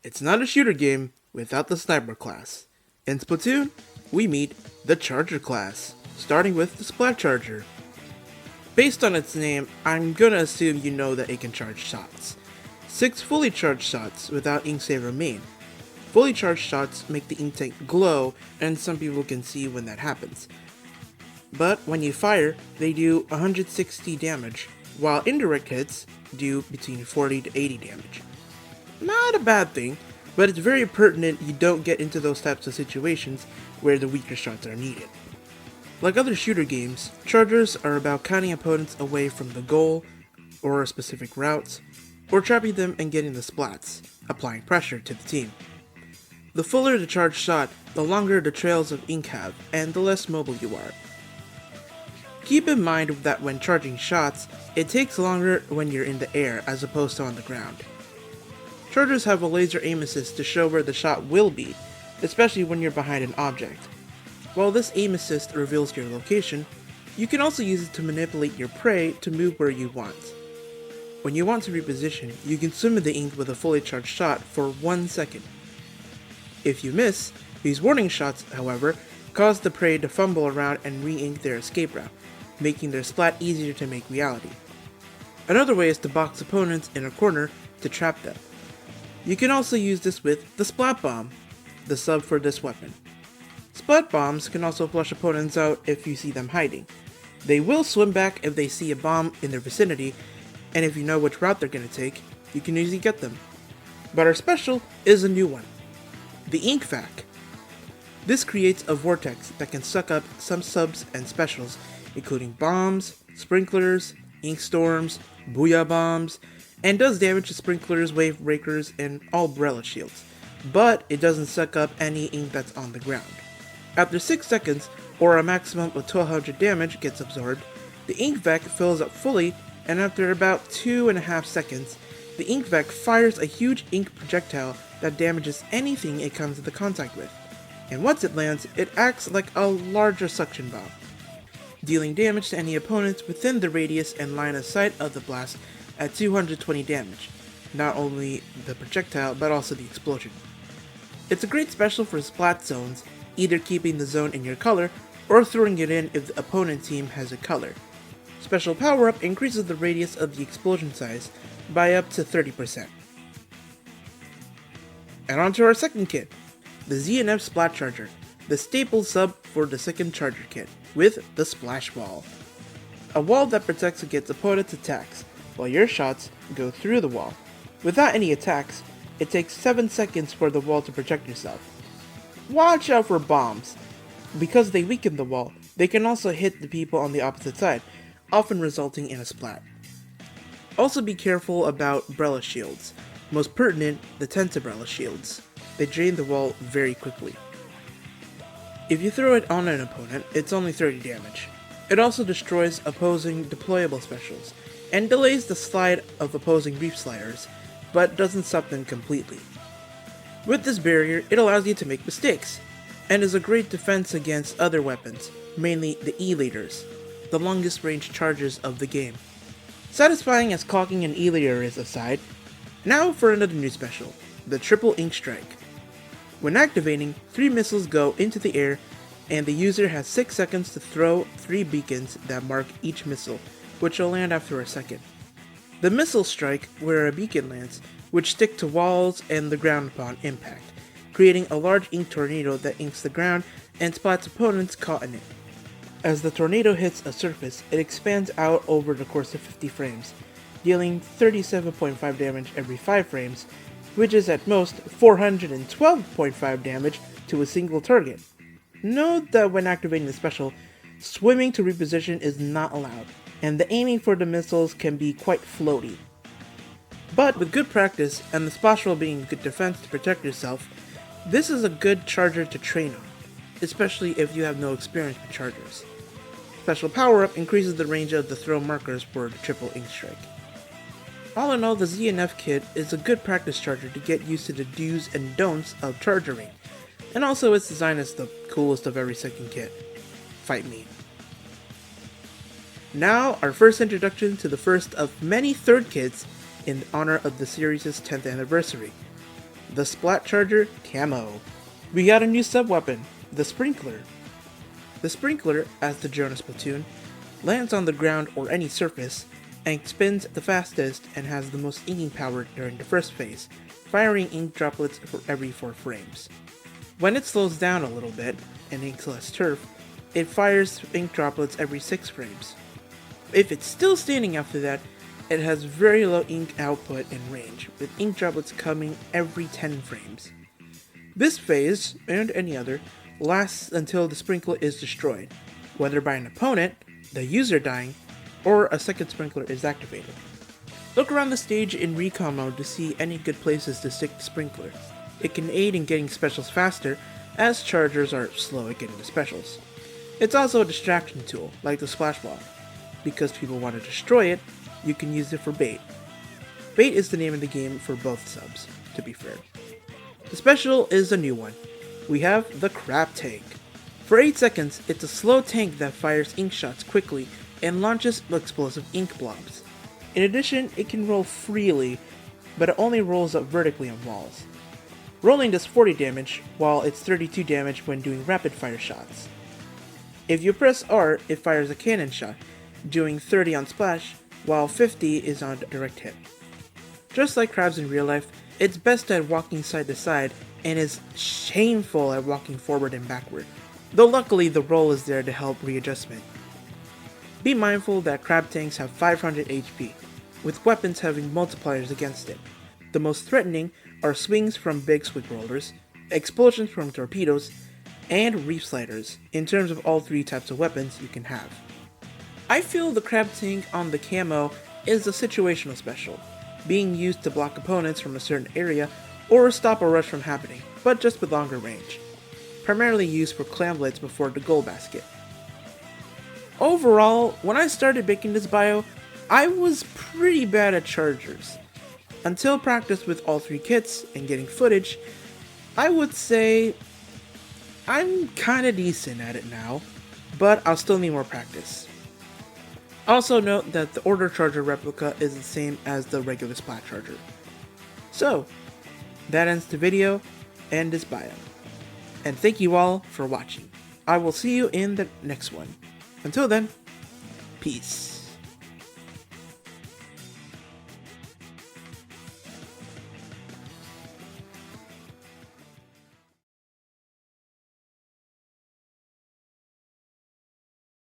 It's not a shooter game without the sniper class. In Splatoon, we meet the Charger class, starting with the Splat Charger. Based on its name, I'm gonna assume you know that it can charge shots. 6 fully charged shots without ink save remain. Fully charged shots make the ink tank glow, and some people can see when that happens. But when you fire, they do 160 damage, while indirect hits do between 40 to 80 damage. Not a bad thing, but it's very pertinent you don't get into those types of situations where the weaker shots are needed. Like other shooter games, chargers are about counting opponents away from the goal, or specific routes, or trapping them and getting the splats, applying pressure to the team. The fuller the charged shot, the longer the trails of ink have, and the less mobile you are. Keep in mind that when charging shots, it takes longer when you're in the air as opposed to on the ground. Chargers have a laser aim assist to show where the shot will be, especially when you're behind an object. While this aim assist reveals your location, you can also use it to manipulate your prey to move where you want. When you want to reposition, you can swim in the ink with a fully charged shot for 1 second. If you miss, these warning shots, however, cause the prey to fumble around and re-ink their escape route, making their splat easier to make reality. Another way is to box opponents in a corner to trap them. You can also use this with the Splat Bomb, the sub for this weapon. Splat Bombs can also flush opponents out if you see them hiding. They will swim back if they see a bomb in their vicinity, and if you know which route they're going to take, you can easily get them. But our special is a new one, the Ink Vac. This creates a vortex that can suck up some subs and specials, including bombs, sprinklers, ink storms, booyah bombs, and does damage to sprinklers, wave breakers, and all umbrella shields, but it doesn't suck up any ink that's on the ground. After 6 seconds, or a maximum of 1200 damage gets absorbed, the ink vac fills up fully, and after about 2.5 seconds, the ink vac fires a huge ink projectile that damages anything it comes into contact with, and once it lands, it acts like a larger suction bomb, dealing damage to any opponents within the radius and line of sight of the blast at 220 damage, not only the projectile but also the explosion. It's a great special for splat zones, either keeping the zone in your color or throwing it in if the opponent team has a color. Special power-up increases the radius of the explosion size by up to 30%. And on to our second kit, the ZNF Splat Charger, the staple sub for the second charger kit, with the Splash Wall. A wall that protects against opponents' attacks, while your shots go through the wall. Without any attacks, it takes 7 seconds for the wall to protect yourself. Watch out for bombs. Because they weaken the wall, they can also hit the people on the opposite side, often resulting in a splat. Also be careful about umbrella shields, most pertinent the tent umbrella shields. They drain the wall very quickly. If you throw it on an opponent, it's only 30 damage. It also destroys opposing deployable specials, and delays the slide of opposing reef sliders, but doesn't stop them completely. With this barrier, it allows you to make mistakes, and is a great defense against other weapons, mainly the E-Leaders, the longest range chargers of the game. Satisfying as caulking an E-Leader is aside, now for another new special, the Triple Ink Strike. When activating, 3 missiles go into the air, and the user has 6 seconds to throw 3 beacons that mark each missile, which will land after a second. The missiles strike where a beacon lands, which stick to walls and the ground upon impact, creating a large ink tornado that inks the ground and splats opponents caught in it. As the tornado hits a surface, it expands out over the course of 50 frames, dealing 37.5 damage every 5 frames, which is at most 412.5 damage to a single target. Note that when activating the special, swimming to reposition is not allowed, and the aiming for the missiles can be quite floaty. But with good practice, and the splash wall being a good defense to protect yourself, this is a good charger to train on, especially if you have no experience with chargers. Special power-up increases the range of the throw markers for the Triple Ink Strike. All in all, the ZNF kit is a good practice charger to get used to the do's and don'ts of chargering, and also its design is the coolest of every second kit. Fight me. Now, our first introduction to the first of many third kits in honor of the series' 10th anniversary. the Splat Charger Camo. We got a new sub-weapon, the Sprinkler. The Sprinkler, as the drone of Splatoon, lands on the ground or any surface, and spins the fastest and has the most inking power during the first phase, firing ink droplets for every 4 frames. When it slows down a little bit and inks less turf, it fires ink droplets every 6 frames. If it's still standing after that, it has very low ink output and range, with ink droplets coming every 10 frames. This phase, and any other, lasts until the sprinkler is destroyed, whether by an opponent, the user dying, or a second sprinkler is activated. Look around the stage in recon mode to see any good places to stick the sprinkler. It can aid in getting specials faster, as chargers are slow at getting the specials. It's also a distraction tool, like the splash ball. Because people want to destroy it, you can use it for bait. Bait is the name of the game for both subs, to be fair. The special is a new one. We have the Crab Tank. For 8 seconds, it's a slow tank that fires ink shots quickly and launches explosive ink blobs. In addition, it can roll freely, but it only rolls up vertically on walls. Rolling does 40 damage, while it's 32 damage when doing rapid fire shots. If you press R, it fires a cannon shot, doing 30 on splash, while 50 is on direct hit. Just like crabs in real life, it's best at walking side to side and is shameful at walking forward and backward, though luckily the roll is there to help readjustment. Be mindful that crab tanks have 500 HP, with weapons having multipliers against it. The most threatening are swings from big squid rollers, explosions from torpedoes, and reef sliders, in terms of all 3 types of weapons you can have. I feel the crab tank on the camo is a situational special, being used to block opponents from a certain area or stop a rush from happening, but just with longer range. Primarily used for clam blades before the goal basket. Overall, when I started making this bio, I was pretty bad at chargers. Until practice with all 3 kits and getting footage, I would say I'm kinda decent at it now, but I'll still need more practice. Also note that the Order Charger replica is the same as the regular Splat Charger. So, that ends the video and this bio. And thank you all for watching. I will see you in the next one. Until then, peace.